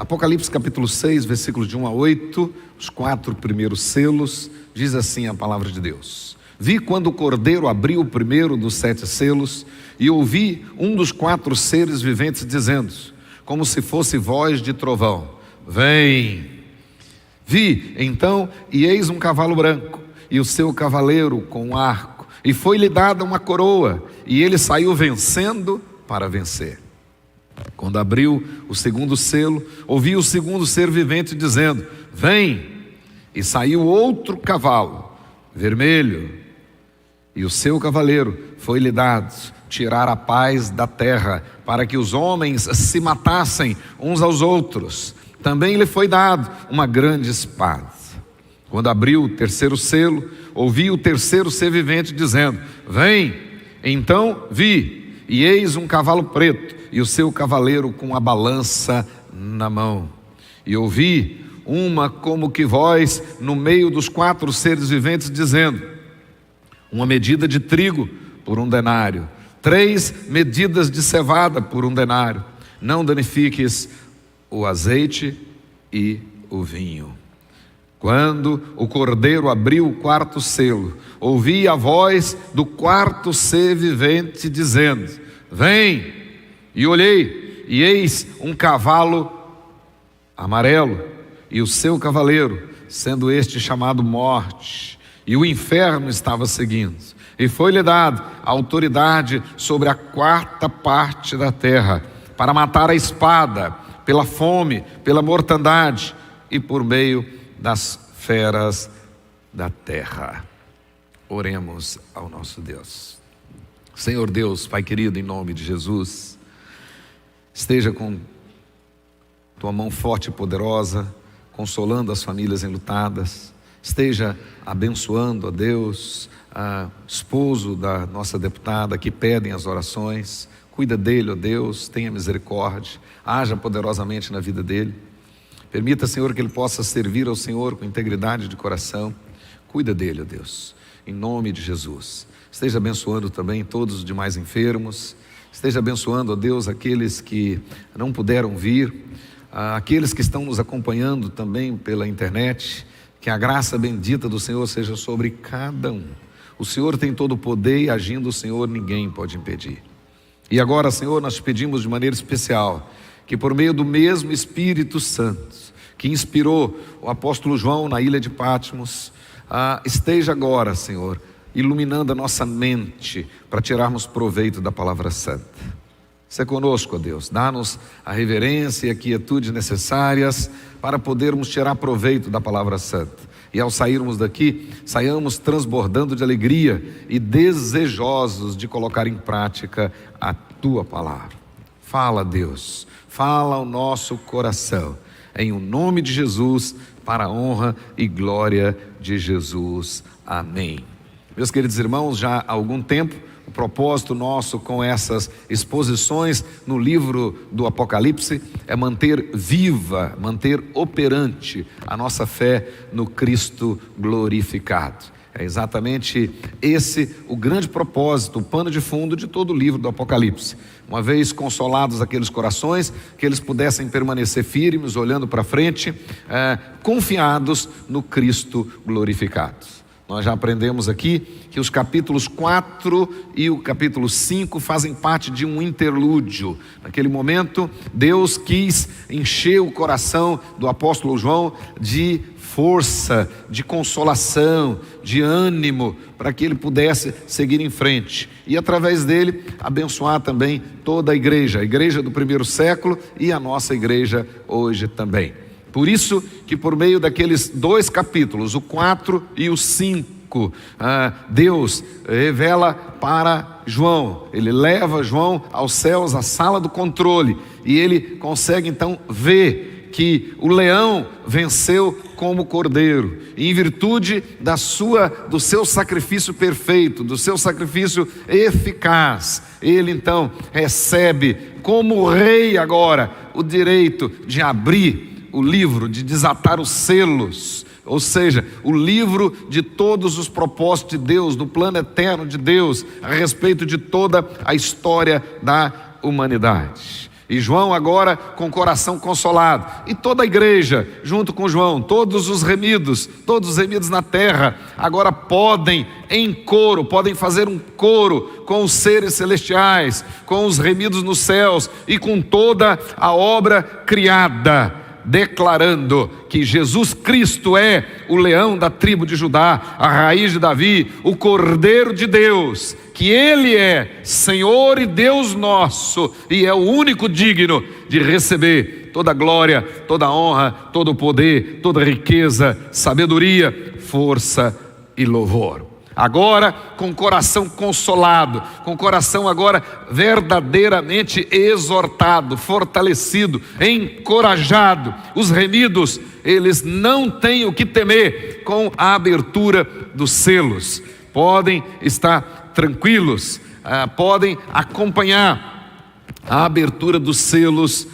Apocalipse capítulo 6, versículos de 1 a 8, os 4 primeiros selos, diz assim a palavra de Deus: Vi quando o Cordeiro abriu o primeiro dos 7 selos, e ouvi um dos 4 seres viventes dizendo, como se fosse voz de trovão: vem. Vi então, e eis um cavalo branco, e o seu cavaleiro com um arco, e foi-lhe dada uma coroa, e ele saiu vencendo para vencer. Quando abriu o segundo selo, ouvi o segundo ser vivente dizendo: vem. E saiu outro cavalo, vermelho, e o seu cavaleiro foi-lhe dado tirar a paz da terra, para que os homens se matassem uns aos outros. Também lhe foi dado uma grande espada. Quando abriu o terceiro selo, ouvi o terceiro ser vivente dizendo: vem. Então vi, e eis um cavalo preto, e o seu cavaleiro com a balança na mão. E ouvi uma como que voz no meio dos 4 seres viventes dizendo: uma medida de trigo por 1 denário, 3 medidas de cevada por 1 denário. Não danifiques o azeite e o vinho. Quando o Cordeiro abriu o 4º selo, ouvi a voz do 4º ser vivente dizendo: vem. E olhei, e eis um cavalo amarelo, e o seu cavaleiro, sendo este chamado Morte, e o inferno estava seguindo. E foi-lhe dado a autoridade sobre a 4ª parte da terra, para matar a espada, pela fome, pela mortandade e por meio das feras da terra. Oremos ao nosso Deus. Senhor Deus, Pai querido, em nome de Jesus, esteja com tua mão forte e poderosa, consolando as famílias enlutadas. Esteja abençoando, ó Deus, o esposo da nossa deputada que pedem as orações. Cuida dele, ó Deus, tenha misericórdia, haja poderosamente na vida dele. Permita, Senhor, que ele possa servir ao Senhor com integridade de coração. Cuida dele, ó Deus, em nome de Jesus. Esteja abençoando também todos os demais enfermos. Esteja abençoando, ó Deus, aqueles que não puderam vir, aqueles que estão nos acompanhando também pela internet. Que a graça bendita do Senhor seja sobre cada um. O Senhor tem todo o poder e agindo o Senhor ninguém pode impedir. E agora, Senhor, nós te pedimos de maneira especial que por meio do mesmo Espírito Santo que inspirou o apóstolo João na ilha de Patmos, esteja agora, Senhor, iluminando a nossa mente para tirarmos proveito da palavra santa. Seja conosco, ó Deus, dá-nos a reverência e a quietude necessárias para podermos tirar proveito da palavra santa. E ao sairmos daqui, saiamos transbordando de alegria e desejosos de colocar em prática a tua palavra. Fala, Deus, fala ao nosso coração, em o nome de Jesus, para a honra e glória de Jesus. Amém. Meus queridos irmãos, já há algum tempo, o propósito nosso com essas exposições no livro do Apocalipse é manter viva, manter operante a nossa fé no Cristo glorificado. É exatamente esse o grande propósito, o pano de fundo de todo o livro do Apocalipse. Uma vez consolados aqueles corações, que eles pudessem permanecer firmes, olhando para frente, confiados no Cristo glorificado. Nós já aprendemos aqui que os capítulos 4 e o capítulo 5 fazem parte de um interlúdio. Naquele momento, Deus quis encher o coração do apóstolo João de força, de consolação, de ânimo, para que ele pudesse seguir em frente. E através dele, abençoar também toda a igreja do primeiro século e a nossa igreja hoje também. Por isso que por meio daqueles 2 capítulos, o 4 e o 5, Deus revela para João, ele leva João aos céus, à sala do controle, e ele consegue então ver que o leão venceu como cordeiro, e em virtude do seu sacrifício perfeito, do seu sacrifício eficaz, ele então recebe como rei agora o direito de abrir o livro, de desatar os selos, ou seja, o livro de todos os propósitos de Deus, do plano eterno de Deus, a respeito de toda a história da humanidade. E João agora com o coração consolado, e toda a igreja junto com João, todos os remidos na terra, agora podem em coro, podem fazer um coro com os seres celestiais, com os remidos nos céus e com toda a obra criada, declarando que Jesus Cristo é o leão da tribo de Judá, a raiz de Davi, o Cordeiro de Deus, que Ele é Senhor e Deus nosso, e é o único digno de receber toda a glória, toda a honra, todo o poder, toda a riqueza, sabedoria, força e louvor. Agora com o coração consolado, com o coração agora verdadeiramente exortado, fortalecido, encorajado, os remidos, eles não têm o que temer com a abertura dos selos, podem estar tranquilos, podem acompanhar a abertura dos selos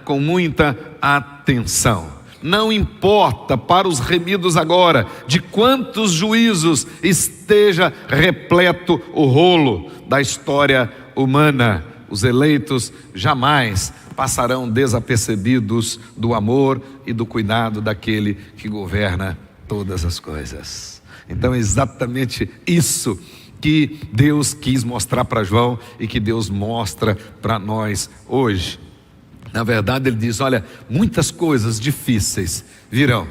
com muita atenção. Não importa para os remidos agora de quantos juízos esteja repleto o rolo da história humana, os eleitos jamais passarão desapercebidos do amor e do cuidado daquele que governa todas as coisas. Então é exatamente isso que Deus quis mostrar para João e que Deus mostra para nós hoje. Na verdade ele diz, olha, muitas coisas difíceis virão,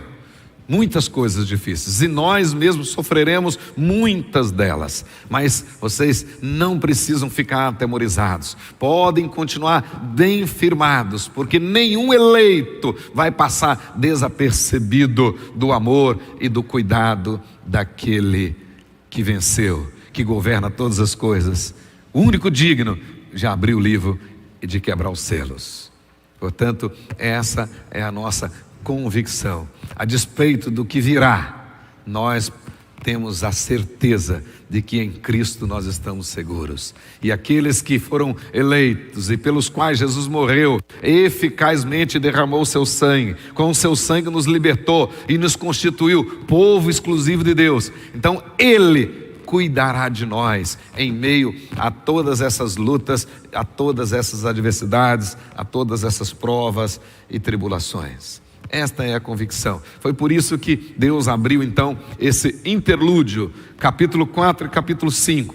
muitas coisas difíceis, e nós mesmos sofreremos muitas delas, mas vocês não precisam ficar atemorizados, podem continuar bem firmados, porque nenhum eleito vai passar desapercebido do amor e do cuidado daquele que venceu, que governa todas as coisas. O único digno já abriu o livro e de quebrar os selos. Portanto, essa é a nossa convicção. A despeito do que virá, nós temos a certeza de que em Cristo nós estamos seguros. E aqueles que foram eleitos e pelos quais Jesus morreu, eficazmente derramou o seu sangue, com o seu sangue nos libertou e nos constituiu povo exclusivo de Deus. Então Ele cuidará de nós em meio a todas essas lutas, a todas essas adversidades, a todas essas provas e tribulações. Esta é a convicção. Foi por isso que Deus abriu então esse interlúdio, capítulo 4 e capítulo 5,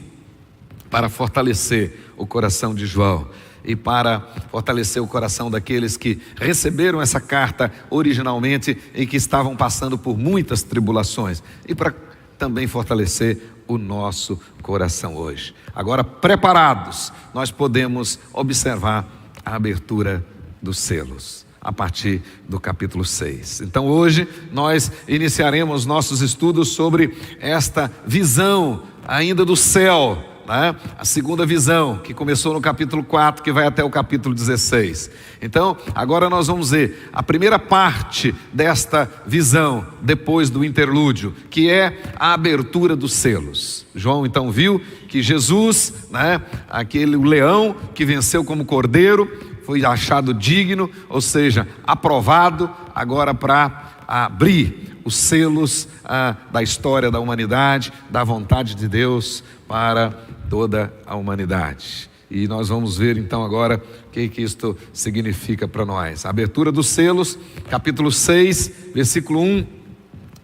para fortalecer o coração de João e para fortalecer o coração daqueles que receberam essa carta originalmente e que estavam passando por muitas tribulações, e para também fortalecer o nosso coração hoje. Agora, preparados, nós podemos observar a abertura dos selos, a partir do capítulo 6. Então hoje nós iniciaremos nossos estudos sobre esta visão ainda do céu, né? A segunda visão, que começou no capítulo 4, que vai até o capítulo 16. Então, agora nós vamos ver a primeira parte desta visão, depois do interlúdio, que é a abertura dos selos. João então viu que Jesus, né, aquele leão que venceu como cordeiro, foi achado digno, ou seja, aprovado agora para abrir os selos da história da humanidade, da vontade de Deus para toda a humanidade. E nós vamos ver então agora o que isto significa para nós. A abertura dos selos, capítulo 6, versículo 1,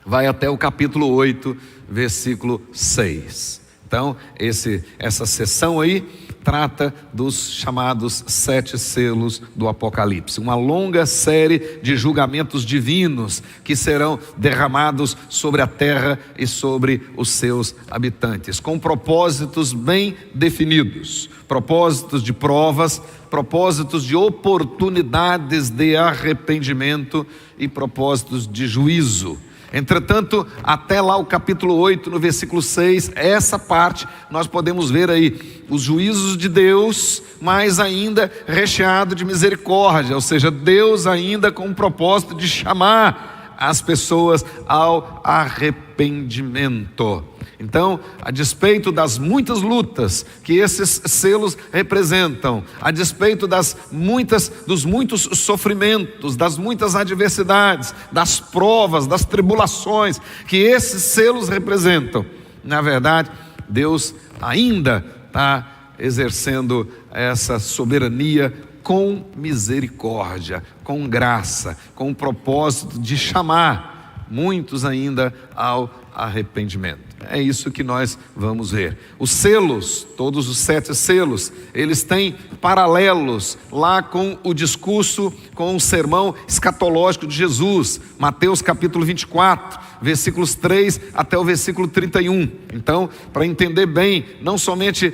vai até o capítulo 8, versículo 6. Então, essa sessão aí trata dos chamados 7 selos do Apocalipse, uma longa série de julgamentos divinos que serão derramados sobre a terra e sobre os seus habitantes, com propósitos bem definidos, propósitos de provas, propósitos de oportunidades de arrependimento e propósitos de juízo. Entretanto, até lá o capítulo 8, no versículo 6, essa parte nós podemos ver aí os juízos de Deus, mas ainda recheado de misericórdia, ou seja, Deus ainda com o propósito de chamar as pessoas ao arrependimento. Então, a despeito das muitas lutas que esses selos representam, a despeito dos muitos sofrimentos, das muitas adversidades, das provas, das tribulações que esses selos representam, na verdade, Deus ainda está exercendo essa soberania com misericórdia, com graça, com o propósito de chamar muitos ainda ao arrependimento. É isso que nós vamos ver. Os selos, todos os 7 selos, eles têm paralelos lá com o discurso, com o sermão escatológico de Jesus. Mateus capítulo 24, versículos 3 até o versículo 31. Então, para entender bem, não somente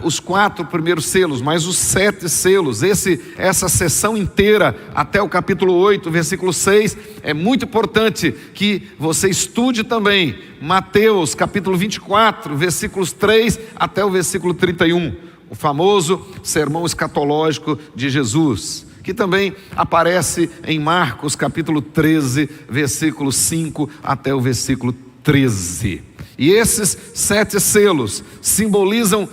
os 4 primeiros selos, mas os 7 selos, essa sessão inteira até o capítulo 8, versículo 6, é muito importante que você estude também Mateus capítulo 24, versículos 3 até o versículo 31, o famoso sermão escatológico de Jesus, que também aparece em Marcos capítulo 13, versículo 5 até o versículo 13. E esses 7 selos simbolizam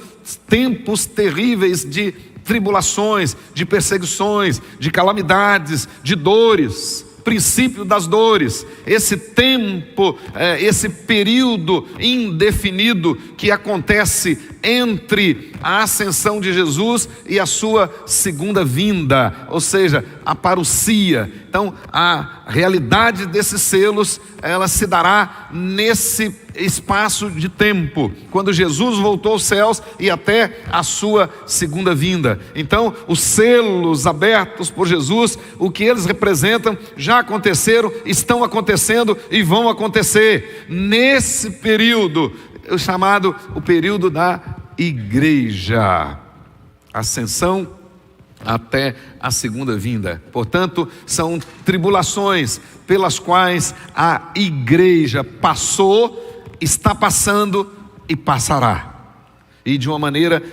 tempos terríveis de tribulações, de perseguições, de calamidades, de dores, princípio das dores, esse tempo, esse período indefinido que acontece entre a ascensão de Jesus e a sua segunda vinda, ou seja, a parousia. Então, a realidade desses selos, ela se dará nesse espaço de tempo, quando Jesus voltou aos céus e até a sua segunda vinda. Então, os selos abertos por Jesus, o que eles representam, já aconteceram, estão acontecendo e vão acontecer nesse período, chamado o período da igreja, ascensão até a segunda vinda. Portanto, são tribulações pelas quais a igreja passou, está passando e passará, e de uma maneira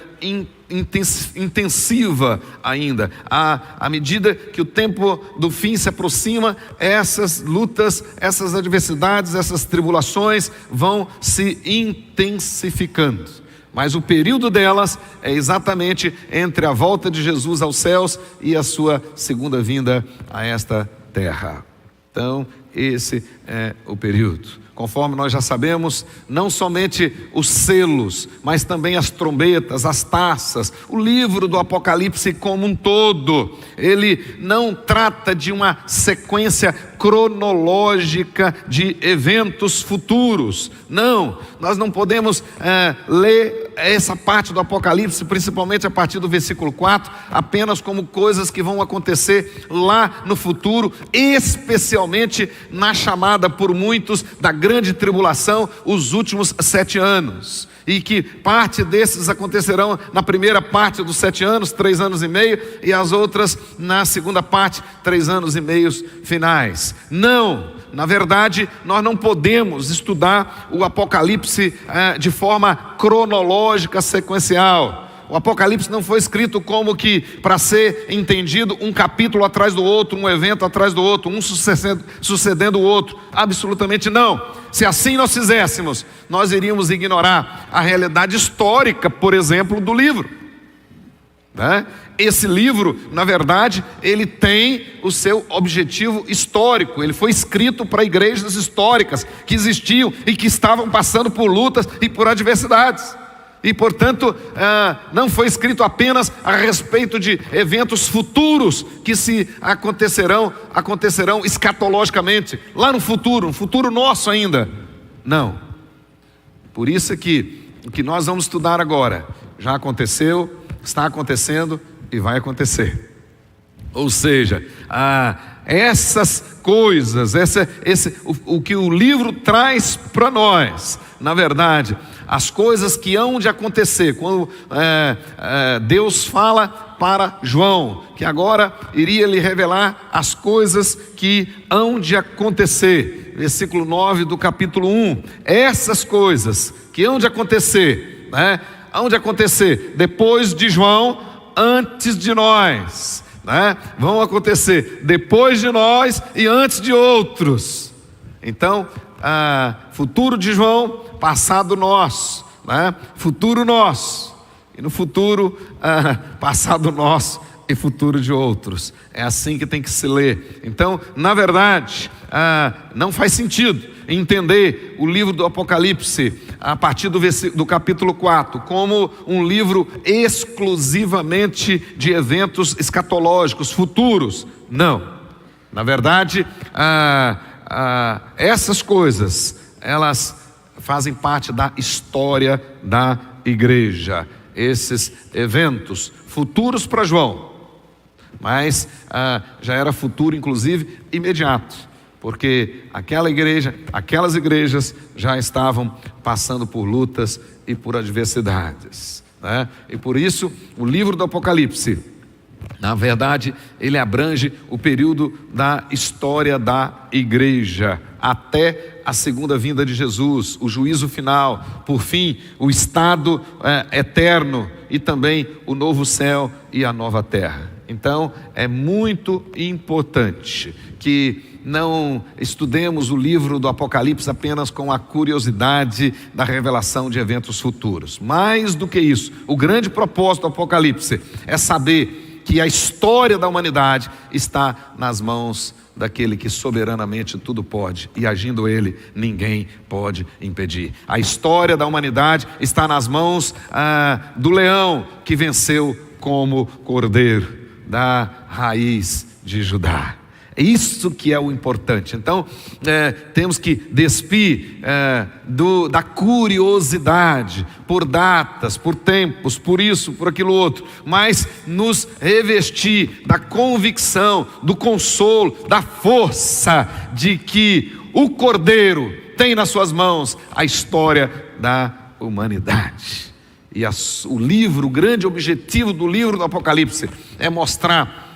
intensiva ainda. À medida que o tempo do fim se aproxima, essas lutas, essas adversidades, essas tribulações vão se intensificando. Mas o período delas é exatamente entre a volta de Jesus aos céus e a sua segunda vinda a esta terra. Então, esse é o período. Conforme nós já sabemos, não somente os selos, mas também as trombetas, as taças, o livro do Apocalipse como um todo, ele não trata de uma sequência cronológica de eventos futuros. Não, nós não podemos ler essa parte do Apocalipse, principalmente a partir do versículo 4, apenas como coisas que vão acontecer lá no futuro, especialmente na chamada por muitos da grande tribulação, os últimos 7 anos. E que parte desses acontecerão na primeira parte dos 7 anos, 3 anos e meio, e as outras na segunda parte, 3 anos e meio finais. Não, na verdade, nós não podemos estudar o Apocalipse de forma cronológica, sequencial. O Apocalipse não foi escrito como que para ser entendido um capítulo atrás do outro, um evento atrás do outro, um sucedendo o outro. Absolutamente não. Se assim nós fizéssemos, nós iríamos ignorar a realidade histórica, por exemplo, do livro, né? Esse livro, na verdade, ele tem o seu objetivo histórico. Ele foi escrito para igrejas históricas que existiam e que estavam passando por lutas e por adversidades. E, portanto, não foi escrito apenas a respeito de eventos futuros que se acontecerão escatologicamente, lá no futuro nosso ainda. Não. Por isso é que o que nós vamos estudar agora já aconteceu, está acontecendo e vai acontecer. Ou seja, essas coisas, o que o livro traz para nós, na verdade, as coisas que hão de acontecer, quando Deus fala para João, que agora iria lhe revelar as coisas que hão de acontecer, versículo 9 do capítulo 1, essas coisas que hão de acontecer, né? Hão de acontecer depois de João, antes de nós, né? Vão acontecer depois de nós e antes de outros. Então, futuro de João, passado nosso, né? Futuro nosso, e no futuro, passado nosso, e futuro de outros. É assim que tem que se ler. Então, na verdade, não faz sentido entender o livro do Apocalipse a partir do capítulo 4 como um livro exclusivamente de eventos escatológicos, futuros. Não. Na verdade, essas coisas, elas fazem parte da história da igreja. Esses eventos futuros para João, mas já era futuro, inclusive, imediato, porque aquelas igrejas já estavam passando por lutas e por adversidades, né? E por isso, o livro do Apocalipse, na verdade, ele abrange o período da história da igreja, até a segunda vinda de Jesus, o juízo final, por fim, o estado eterno e também o novo céu e a nova terra. Então, é muito importante que não estudemos o livro do Apocalipse apenas com a curiosidade da revelação de eventos futuros. Mais do que isso, o grande propósito do Apocalipse é saber que a história da humanidade está nas mãos daquele que soberanamente tudo pode, e agindo ele, ninguém pode impedir. A história da humanidade está nas mãos do leão que venceu como cordeiro, da raiz de Judá. É isso que é o importante. Então, temos que despir da curiosidade por datas, por tempos, por isso, por aquilo outro, mas nos revestir da convicção, do consolo, da força de que o Cordeiro tem nas suas mãos a história da humanidade. E o grande objetivo do livro do Apocalipse é mostrar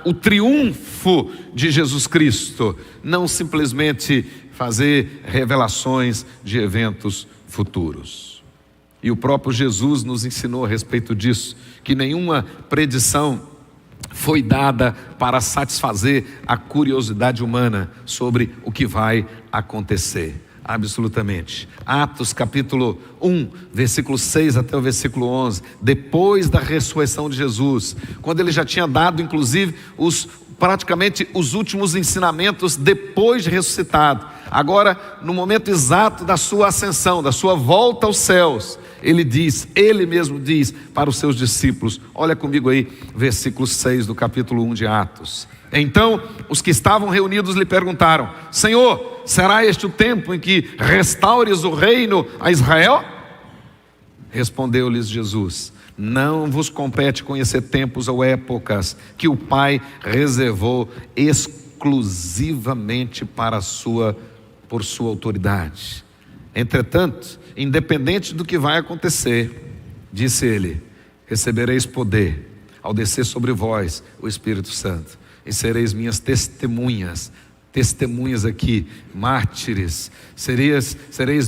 o triunfo de Jesus Cristo, não simplesmente fazer revelações de eventos futuros. E o próprio Jesus nos ensinou a respeito disso, que nenhuma predição foi dada para satisfazer a curiosidade humana sobre o que vai acontecer. Absolutamente. Atos capítulo 1, versículo 6 até o versículo 11, depois da ressurreição de Jesus, quando ele já tinha dado inclusive praticamente os últimos ensinamentos depois de ressuscitado, agora no momento exato da sua ascensão, da sua volta aos céus, ele mesmo diz para os seus discípulos, olha comigo aí, versículo 6 do capítulo 1 de Atos. Então os que estavam reunidos lhe perguntaram: Senhor, será este o tempo em que restaures o reino a Israel? Respondeu-lhes Jesus: não vos compete conhecer tempos ou épocas que o Pai reservou exclusivamente por sua autoridade. Entretanto, independente do que vai acontecer, disse ele, recebereis poder ao descer sobre vós o Espírito Santo, e sereis minhas testemunhas aqui, mártires, sereis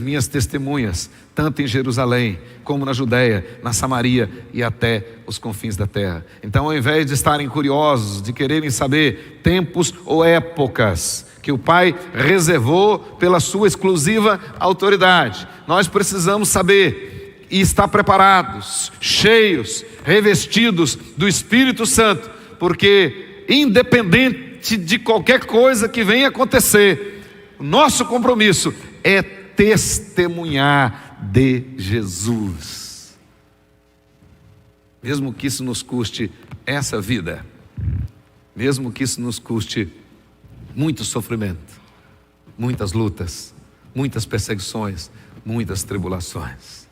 minhas testemunhas, tanto em Jerusalém, como na Judéia, na Samaria e até os confins da terra. Então, ao invés de estarem curiosos, de quererem saber tempos ou épocas que o Pai reservou pela sua exclusiva autoridade, nós precisamos saber e estar preparados, cheios, revestidos do Espírito Santo, porque independente de qualquer coisa que venha acontecer, o nosso compromisso é testemunhar de Jesus, mesmo que isso nos custe essa vida, mesmo que isso nos custe muito sofrimento, muitas lutas, muitas perseguições, muitas tribulações.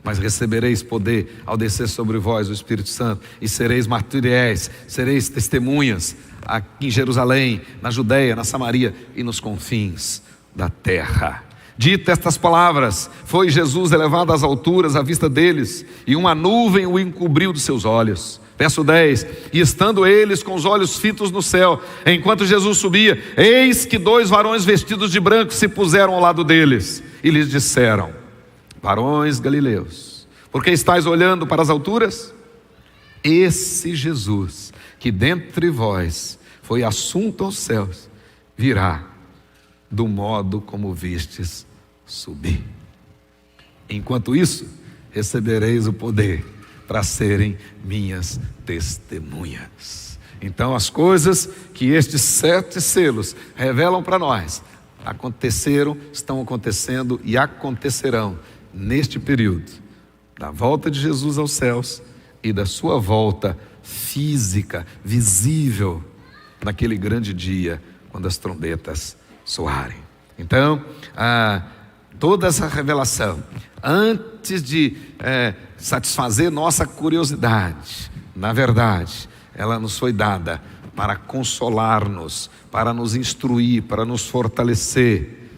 Mas recebereis poder ao descer sobre vós o Espírito Santo, e sereis martírios, sereis testemunhas aqui em Jerusalém, na Judéia, na Samaria e nos confins da terra. Dito estas palavras, foi Jesus elevado às alturas à vista deles, e uma nuvem o encobriu dos seus olhos. Verso 10, e estando eles com os olhos fitos no céu, enquanto Jesus subia, eis que 2 varões vestidos de branco se puseram ao lado deles, e lhes disseram: varões galileus, por que estáis olhando para as alturas? Esse Jesus, que dentre vós foi assunto aos céus, virá do modo como vistes subir. Enquanto isso, recebereis o poder, para serem minhas testemunhas. Então as coisas que estes 7 selos revelam para nós aconteceram, estão acontecendo e acontecerão neste período da volta de Jesus aos céus e da sua volta física, visível, naquele grande dia quando as trombetas soarem. Então, toda essa revelação, antes de satisfazer nossa curiosidade, na verdade, ela nos foi dada para consolar-nos, para nos instruir, para nos fortalecer,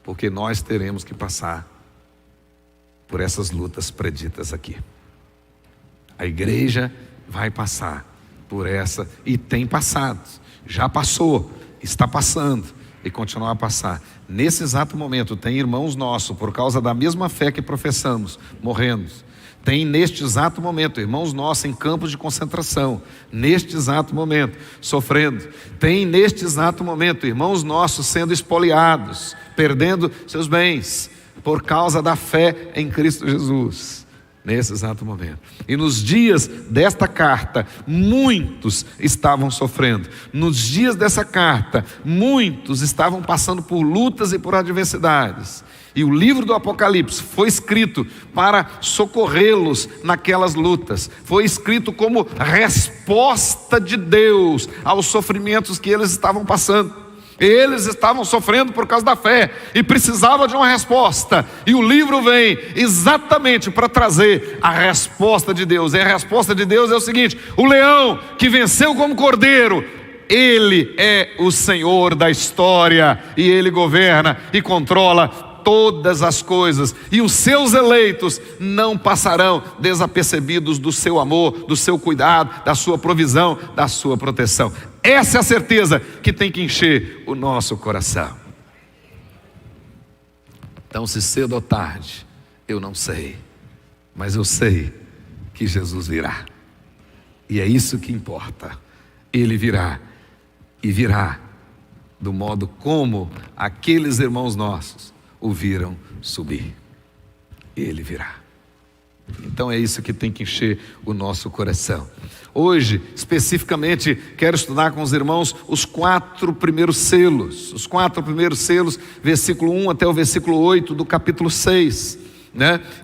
porque nós teremos que passar por essas lutas preditas aqui. A igreja vai passar por essa, e tem passado, já passou, está passando e continuar a passar. Nesse exato momento tem irmãos nossos, por causa da mesma fé que professamos, morrendo. Tem neste exato momento irmãos nossos em campos de concentração, neste exato momento, sofrendo. Tem neste exato momento irmãos nossos sendo espoliados, perdendo seus bens, por causa da fé em Cristo Jesus. Nesse exato momento. E nos dias desta carta, muitos estavam sofrendo. Nos dias dessa carta, muitos estavam passando por lutas e por adversidades. E o livro do Apocalipse foi escrito para socorrê-los naquelas lutas. Foi escrito como resposta de Deus aos sofrimentos que eles estavam passando. Eles estavam sofrendo por causa da fé e precisavam de uma resposta. E o livro vem exatamente para trazer a resposta de Deus. E a resposta de Deus é o seguinte: o leão que venceu como cordeiro, ele é o Senhor da história, e ele governa e controla todas as coisas, e os seus eleitos não passarão desapercebidos do seu amor, do seu cuidado, da sua provisão, da sua proteção. Essa é a certeza que tem que encher o nosso coração. Então, se cedo ou tarde, eu não sei, mas eu sei que Jesus virá, e é isso que importa. Ele virá, e virá do modo como aqueles irmãos nossos o viram subir. Ele virá. Então é isso que tem que encher o nosso coração. Hoje, especificamente, quero estudar com os irmãos os 4 primeiros selos. Os 4 primeiros selos, versículo 1 até o versículo 8 do capítulo 6.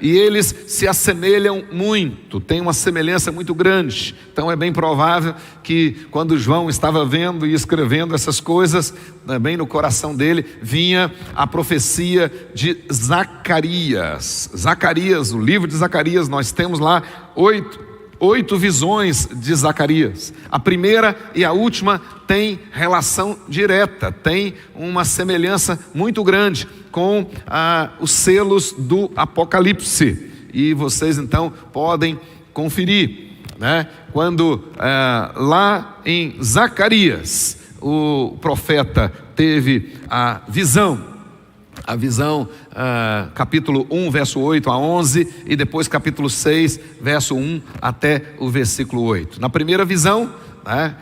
E eles se assemelham muito, tem uma semelhança muito grande. Então é bem provável que quando João estava vendo e escrevendo essas coisas, bem no coração dele vinha a profecia de Zacarias. Zacarias, o livro de Zacarias, nós temos lá 8 visões de Zacarias. A primeira e a última tem relação direta, tem uma semelhança muito grande com os selos do Apocalipse. E vocês então podem conferir, quando lá em Zacarias o profeta teve a visão, capítulo 1, verso 8 a 11, e depois capítulo 6, verso 1 até o versículo 8. Na primeira visão,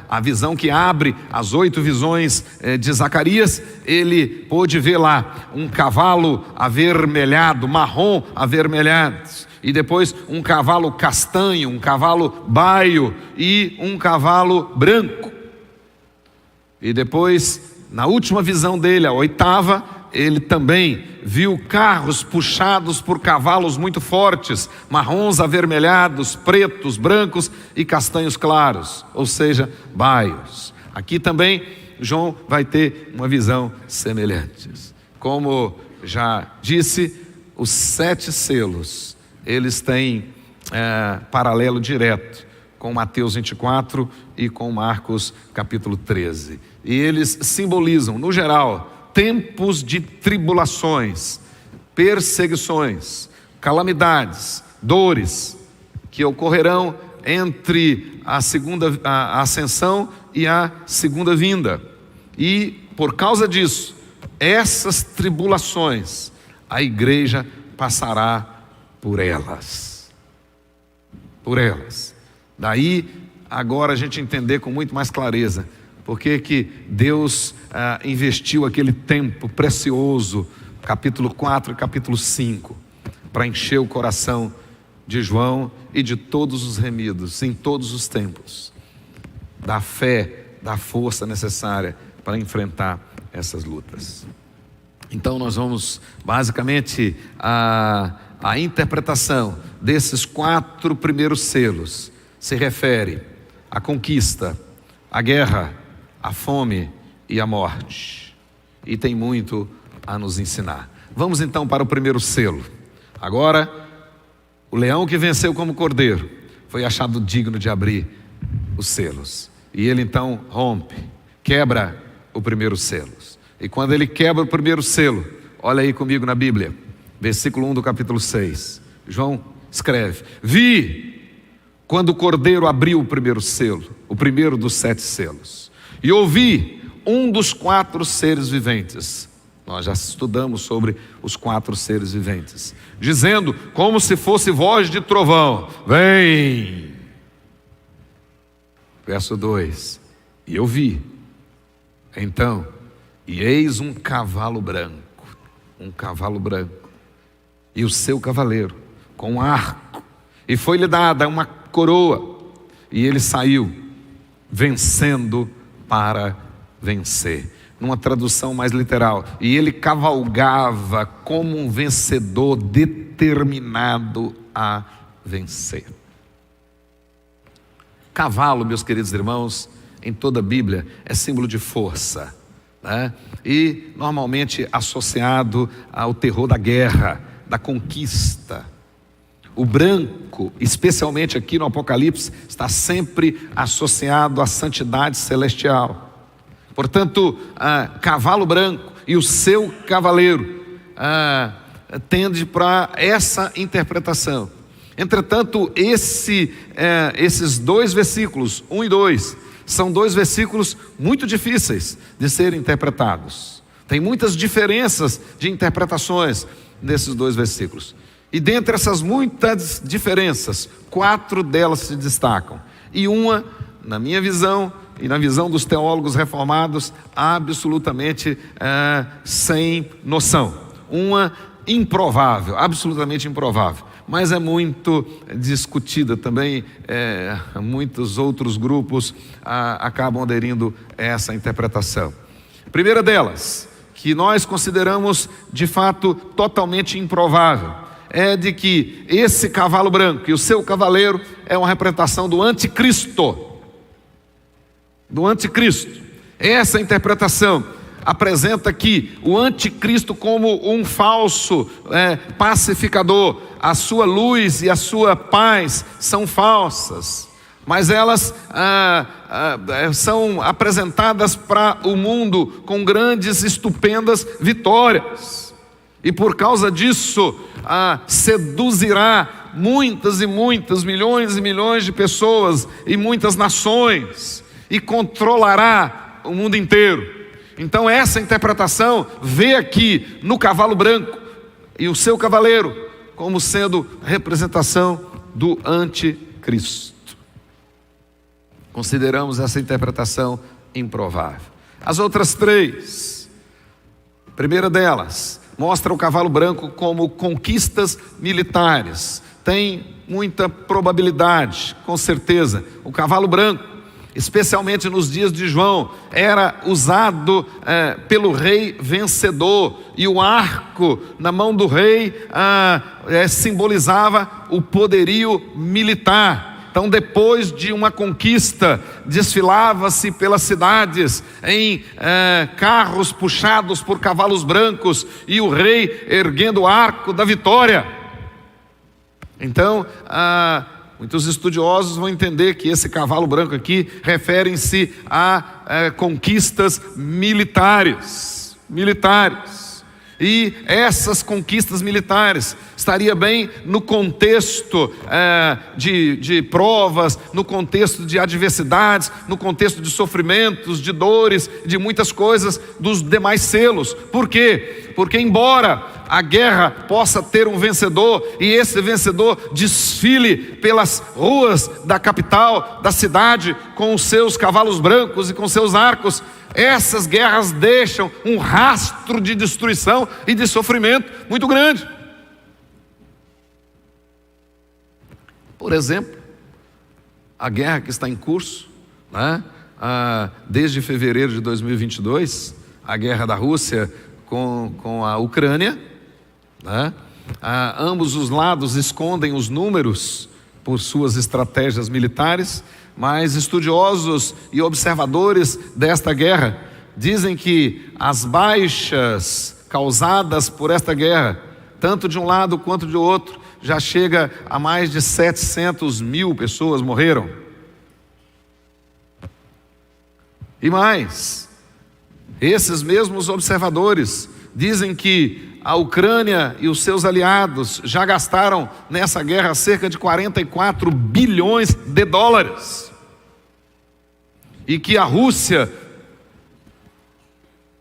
a visão que abre as 8 visões de Zacarias, ele pôde ver lá um cavalo avermelhado, marrom avermelhado, e depois um cavalo castanho, um cavalo baio e um cavalo branco. E depois, na última visão dele, a 8ª, ele também viu carros puxados por cavalos muito fortes, marrons avermelhados, pretos, brancos e castanhos claros, ou seja, baios. Aqui também João vai ter uma visão semelhante. Como já disse, os 7 selos, eles têm paralelo direto com Mateus 24 e com Marcos capítulo 13. E eles simbolizam, no geral, tempos de tribulações, perseguições, calamidades, dores, que ocorrerão entre a ascensão e a segunda vinda. E por causa disso, essas tribulações, a igreja passará por elas. Por elas. Daí, agora a gente entender com muito mais clareza porque que Deus investiu aquele tempo precioso, capítulo 4 e capítulo 5, para encher o coração de João e de todos os remidos em todos os tempos. Da fé, da força necessária para enfrentar essas lutas. Então nós vamos basicamente a interpretação desses 4 primeiros selos se refere à conquista, à guerra, à fome e à morte. E tem muito a nos ensinar. Vamos então para o primeiro selo. Agora, o leão que venceu como cordeiro foi achado digno de abrir os selos. E ele então rompe, quebra o primeiro selo. E quando ele quebra o primeiro selo, olha aí comigo na Bíblia, versículo 1 do capítulo 6. João escreve: vi quando o cordeiro abriu o primeiro selo, o primeiro dos 7 selos, e ouvi um dos 4 seres viventes. Nós já estudamos sobre os 4 seres viventes, dizendo como se fosse voz de trovão: vem. Verso 2: e eu vi, então, e eis um cavalo branco, e o seu cavaleiro, com um arco, e foi-lhe dada uma coroa, e ele saiu, vencendo para vencer. Numa tradução mais literal, e ele cavalgava como um vencedor determinado a vencer. Cavalo, meus queridos irmãos, em toda a Bíblia, é símbolo de força, né? E normalmente associado ao terror da guerra, da conquista. O branco, especialmente aqui no Apocalipse, está sempre associado à santidade celestial. Portanto, cavalo branco e o seu cavaleiro tende para essa interpretação. Entretanto, esses 2 versículos, 1 e 2, são 2 versículos muito difíceis de serem interpretados. Tem muitas diferenças de interpretações nesses 2 versículos. E dentre essas muitas diferenças, 4 delas se destacam. E uma, na minha visão e na visão dos teólogos reformados, absolutamente sem noção. Uma improvável, absolutamente improvável. Mas é muito discutida também, muitos outros grupos acabam aderindo a essa interpretação. Primeira delas, que nós consideramos de fato totalmente improvável, é de que esse cavalo branco e o seu cavaleiro é uma representação do anticristo. Do anticristo. Essa interpretação apresenta aqui o anticristo como um falso pacificador. A sua luz e a sua paz são falsas, mas elas são apresentadas para o mundo com grandes, estupendas vitórias. E por causa disso, seduzirá muitas e muitas, milhões e milhões de pessoas e muitas nações, e controlará o mundo inteiro. Então essa interpretação vê aqui no cavalo branco e o seu cavaleiro como sendo representação do anticristo. Consideramos essa interpretação improvável. As outras 3, a primeira delas, mostra o cavalo branco como conquistas militares. Tem muita probabilidade, com certeza. O cavalo branco, especialmente nos dias de João, era usado pelo rei vencedor, e o arco na mão do rei simbolizava o poderio militar. Então, depois de uma conquista, desfilava-se pelas cidades em carros puxados por cavalos brancos, e o rei erguendo o arco da vitória. Então, muitos estudiosos vão entender que esse cavalo branco aqui refere-se a conquistas militares. E essas conquistas militares estaria bem no contexto de provas, no contexto de adversidades, no contexto de sofrimentos, de dores, de muitas coisas dos demais selos. Por quê? Porque embora a guerra possa ter um vencedor, e esse vencedor desfile pelas ruas da capital, da cidade, com os seus cavalos brancos e com seus arcos, essas guerras deixam um rastro de destruição e de sofrimento muito grande. Por exemplo, a guerra que está em curso, né? Desde fevereiro de 2022, a guerra da Rússia com a Ucrânia, né? Ambos os lados escondem os números por suas estratégias militares, mas estudiosos e observadores desta guerra dizem que as baixas causadas por esta guerra, tanto de um lado quanto de outro, já chega a mais de 700 mil pessoas morreram. E mais, esses mesmos observadores dizem que a Ucrânia e os seus aliados já gastaram nessa guerra cerca de 44 bilhões de dólares. E que a Rússia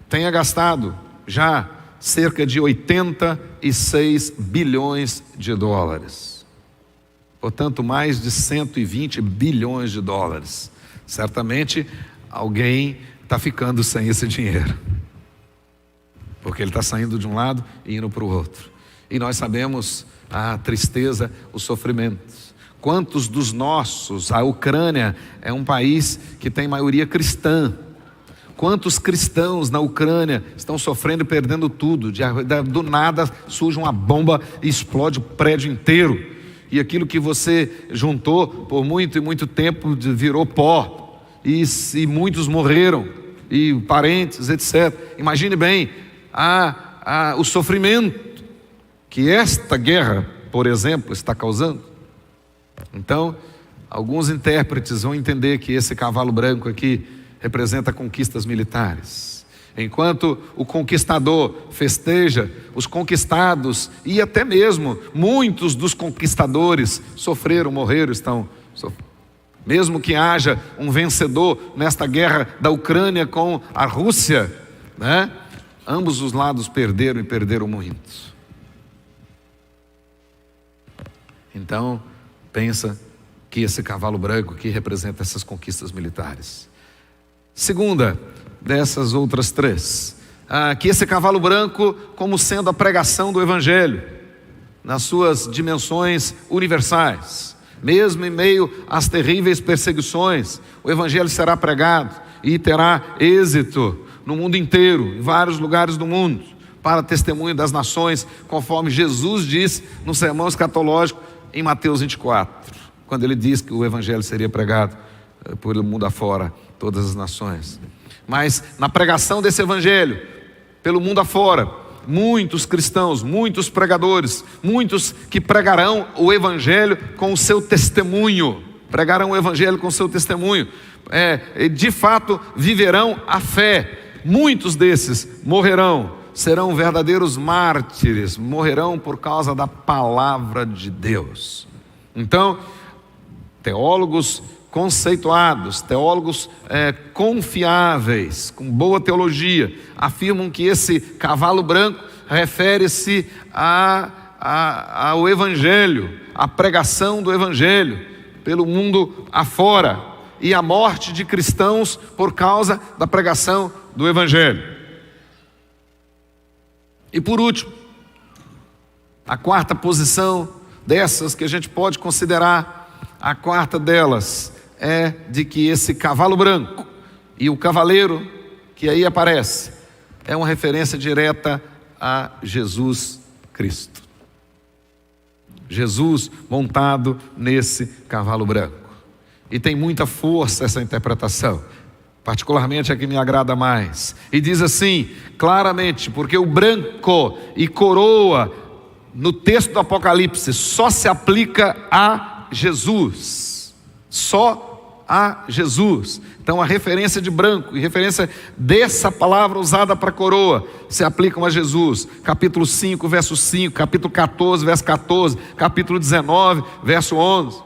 tenha gastado já cerca de 86 bilhões de dólares. Portanto, mais de 120 bilhões de dólares. Certamente, alguém está ficando sem esse dinheiro. Porque ele está saindo de um lado e indo para o outro. E nós sabemos a tristeza, os sofrimentos. Quantos dos nossos, a Ucrânia é um país que tem maioria cristã. Quantos cristãos na Ucrânia estão sofrendo e perdendo tudo? Do nada surge uma bomba e explode o prédio inteiro. E aquilo que você juntou por muito e muito tempo virou pó. E muitos morreram. E parentes, etc. Imagine bem o sofrimento que esta guerra, por exemplo, está causando. Então, alguns intérpretes vão entender que esse cavalo branco aqui representa conquistas militares. Enquanto o conquistador festeja, os conquistados e até mesmo muitos dos conquistadores sofreram, morreram, estão sofrendo. Mesmo que haja um vencedor nesta guerra da Ucrânia com a Rússia, né? Ambos os lados perderam e perderam muito. Então, pensa que esse cavalo branco aqui representa essas conquistas militares. Segunda dessas outras três, que esse cavalo branco como sendo a pregação do Evangelho, nas suas dimensões universais. Mesmo em meio às terríveis perseguições, o Evangelho será pregado e terá êxito no mundo inteiro, em vários lugares do mundo, para testemunho das nações, conforme Jesus disse no sermão escatológico em Mateus 24, quando ele diz que o Evangelho seria pregado por o mundo afora, todas as nações. Mas na pregação desse Evangelho, pelo mundo afora, muitos cristãos, muitos pregadores, muitos que pregarão o Evangelho com o seu testemunho, pregarão o Evangelho com o seu testemunho, de fato viverão a fé. Muitos desses morrerão, serão verdadeiros mártires, morrerão por causa da palavra de Deus. Então, teólogos conceituados, teólogos confiáveis, com boa teologia, afirmam que esse cavalo branco refere-se ao Evangelho, à pregação do Evangelho pelo mundo afora e à morte de cristãos por causa da pregação do Evangelho. E por último, a quarta posição dessas que a gente pode considerar, a quarta delas é de que esse cavalo branco e o cavaleiro que aí aparece é uma referência direta a Jesus Cristo. Jesus montado nesse cavalo branco. E tem muita força essa interpretação, particularmente a que me agrada mais. E diz assim, claramente, porque o branco e coroa, no texto do Apocalipse, só se aplica a Jesus. Só a Jesus. Então a referência de branco e referência dessa palavra usada para coroa se aplicam a Jesus. Capítulo 5, verso 5, capítulo 14, verso 14, capítulo 19, verso 11.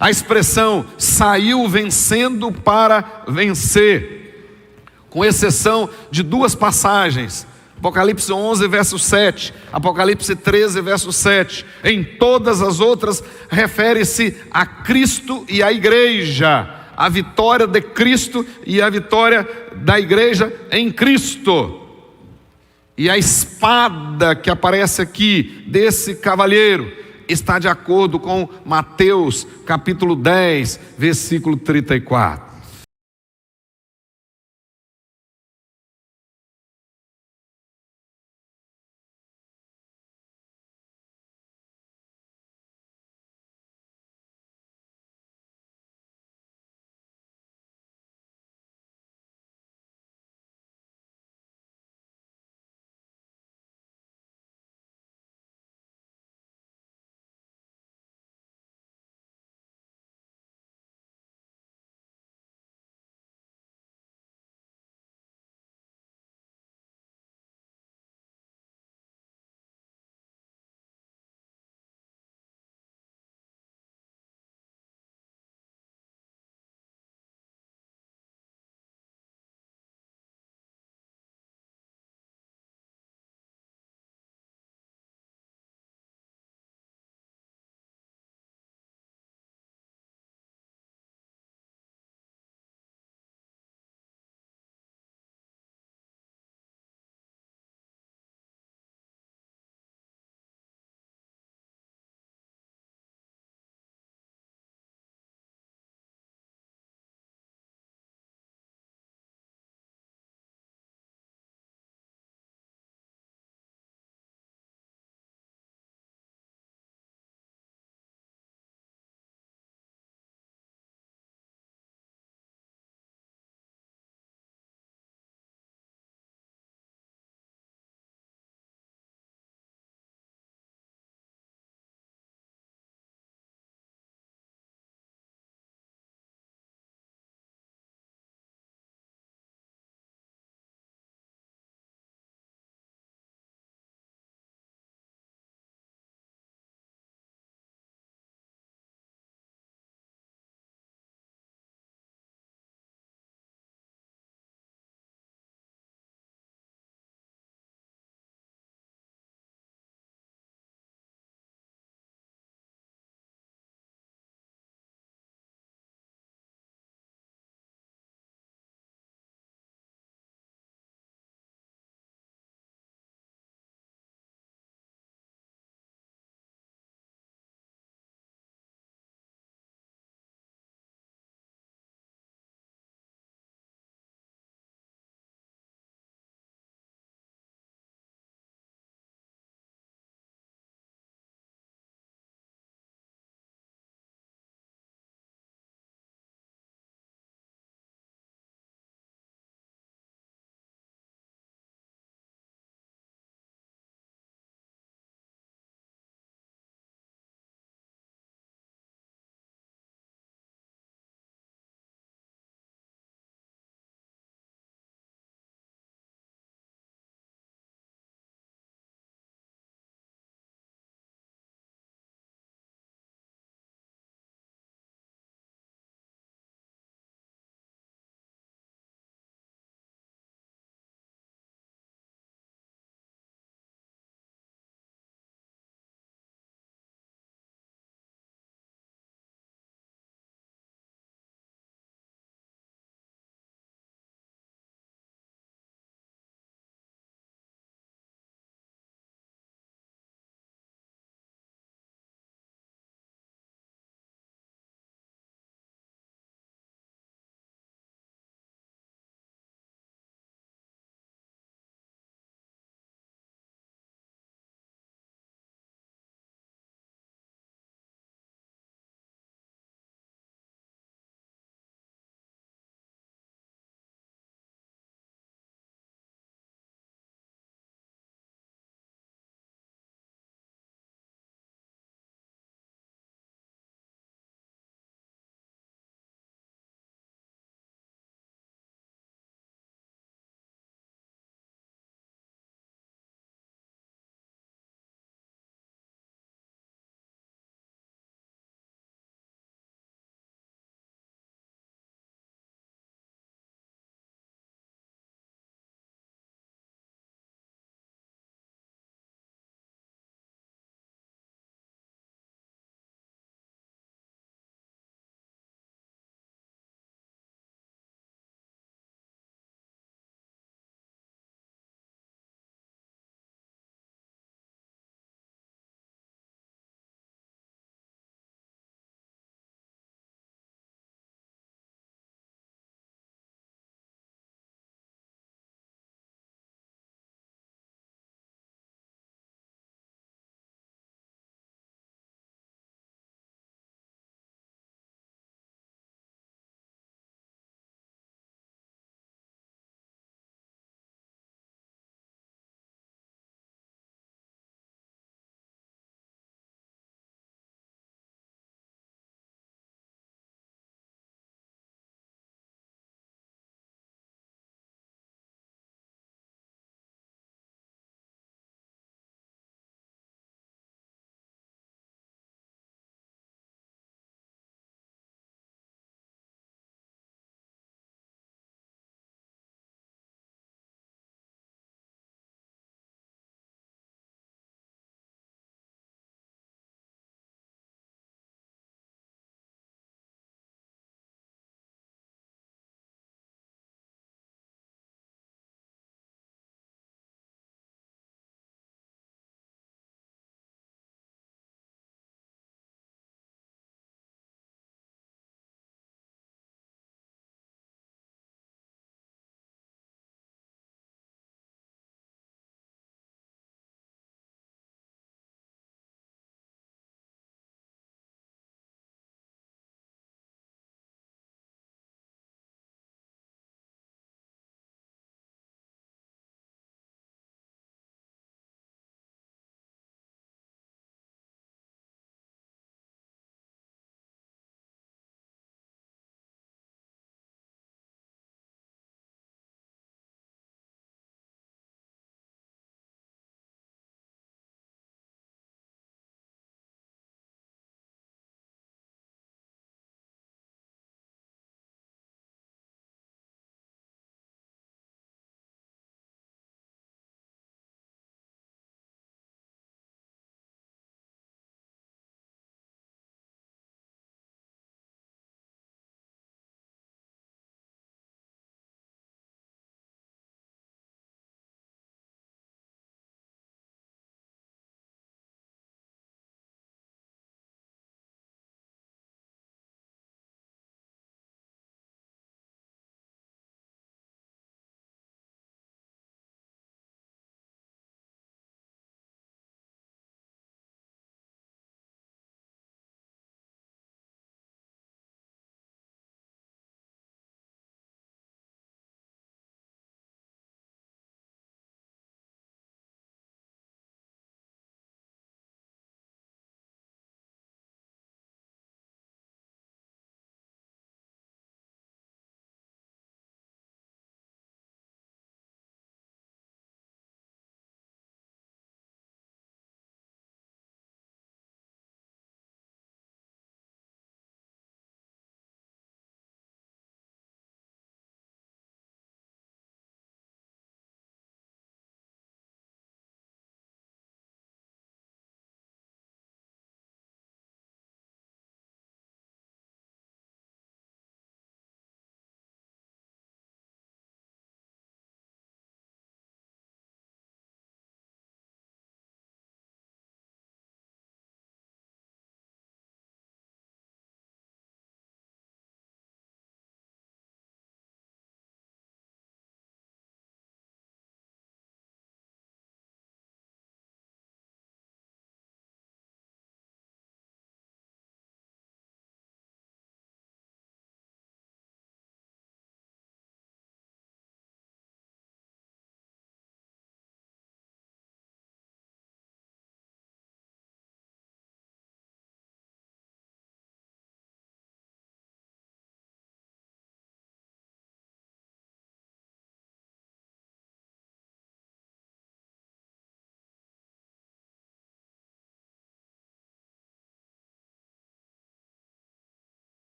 A expressão saiu vencendo para vencer, com exceção de duas passagens, Apocalipse 11, verso 7, Apocalipse 13, verso 7. Em todas as outras refere-se a Cristo e a igreja, a vitória de Cristo e a vitória da igreja em Cristo. E a espada que aparece aqui desse cavalheiro está de acordo com Mateus capítulo 10, versículo 34.